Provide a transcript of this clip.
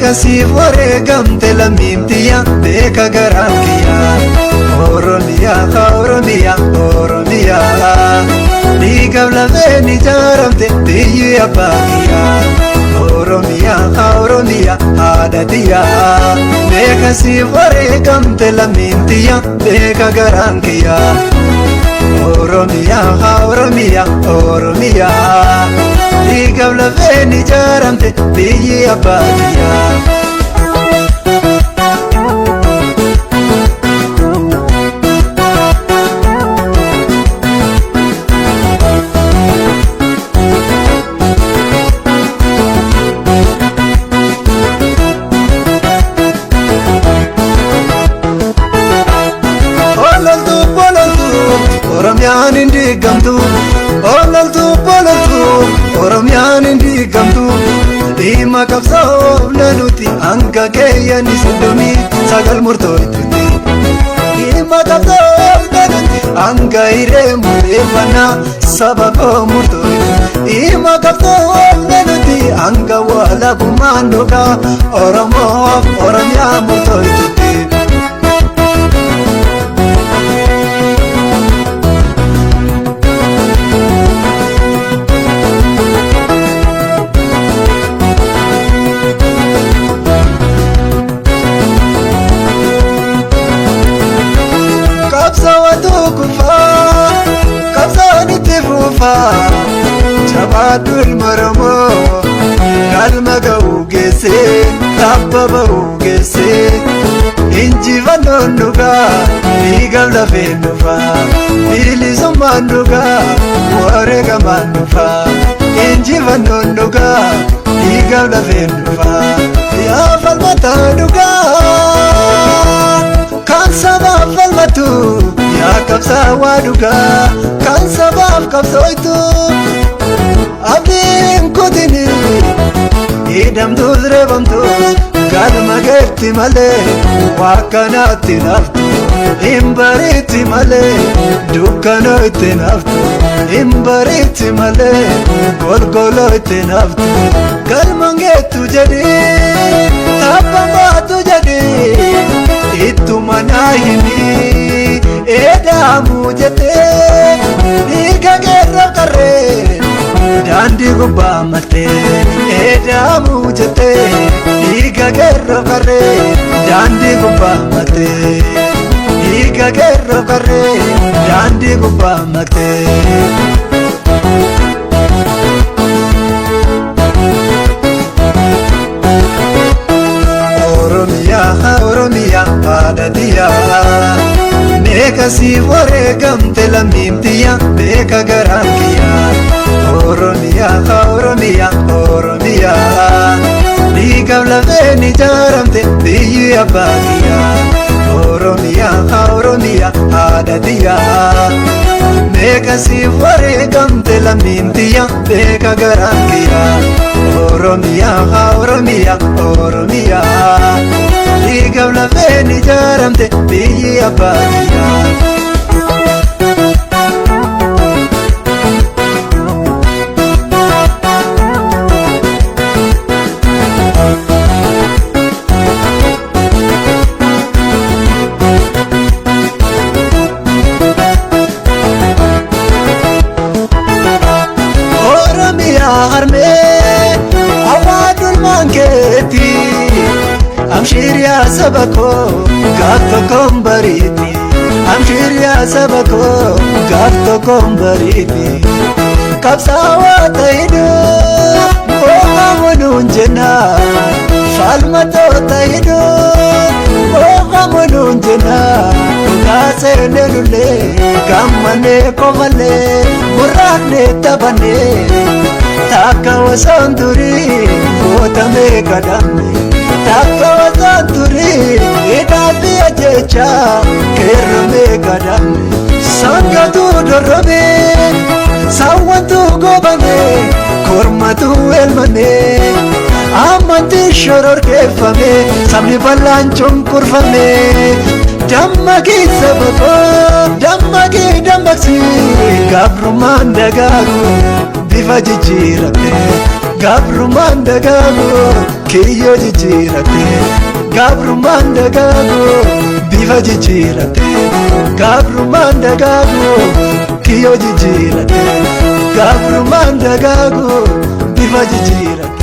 Meekasiif wareegamte lammiimtiyya beeka garaan kiyya. Oromiyaa Oromiyaa Oromiyaa dhiigaaf lafeen ijaaramte biyyi abbaa kiyya. Oromiyaa Oromiyaa haadha tiyyaa. Meekasiif wareegamte lammiimtiyya beeka garaan kiyya. Oromiyaa Oromiyaa Oromiyaa dhiigaaf lafeen ijaaramte biyyi abbaa kiyyaa. Oromiyaan hin diigamtu, ololtu Oromiyaan hin diigamtu. Dhimma qabsoofne nuti hanga keeyyanis 29 murtooytutti. Dhimma qabsoofne nuti hanga hiree murteeffannaa saba koo murtooytu. Dhimma qabsoofne nuti hanga walabummaan dhugaa Oromoof Oromiyaa murtooytutti. Jabaadhu ilma Oromoo galma ga'uu geessee tabba ba'uu geessee. Injifannoon dhugaa dhiigaaf lafeen dhufaa. Bilisummaan dhugaa wareegamaan dhufaa. Injifannoon dhugaa dhiigaaf lafeen dhufaa. Yaa falmataa dhugaa kan sabaaf falmatu. Yaa qabsaawaa dhugaa kan sabaaf qabsooytu. Abdiin kutini hidhamtuus reebamtuus galma geetti malee wakkanaatti naftu. Hin bariitti malee dukkanoo itti naftu. Hin bariitti malee golgoloo itti naftu. Galma geettu jedhii taphamaatu jedhii ittuma naa himii eedaamu jettee. Dhiiga geerroo qarree daandii gubbaa mattee eedaamu jettee. Dhiiga geerroo qarree daandii gubbaa mattee. Dhiiga geerroo qarree daandii gubbaa mattee. Oromiyaa Oromiyaa haadha tiyyaa. Meekasiif wareegamte lammiimtiyya beeka garaan kiyya. Oromiyaa Oromiyaa Oromiyaa dhiigaaf lafeen ijaaramte biyyi abbaa kiyya. Oromiyaa Oromiyaa haadha tiyyaa. Meekasiif wareegamte lammiimtiyya beeka garaan kiyya. Oromiyaa Oromiyaa Oromiyaa dhiigaaf lafeen ijaaramte biyyi abbaa kiyyaa. Oromiyaa harmee awwaadul maankeetti. Amshiriyaa saba koo gaaf tokkoon bariiti. Amshiriyaa saba koo gaaf tokkoon bariiti. Qabsaawaa ta'iduu oomamuun jennaa. Falmatoo ta'iduu oomamuun jennaa. Kaaseenee lullee gammannee kofallee muraannee taphannee. Takka wasaan turii gootamee kadhamne. Takka wasaan turii hidhaabbii ajjechaa keerramee kadhamne. Sangatuu dorrobee saawwantuu goobamee kormatuu elmamee. Amantii shororkeeffamee sabni bal'aan cunqurfamee. Dammaqii saba koo dammaqii dammaqsii gabrummaan dagaagu bifa jijjiirame. gabrummaan dagaagu kiyyoo jijjiirate gabrummaan dagaagu bifa jijjiirate gabrummaan dagaagu kiyyoo jijjiirate gabrummaan dagaagu bifa jijjiirate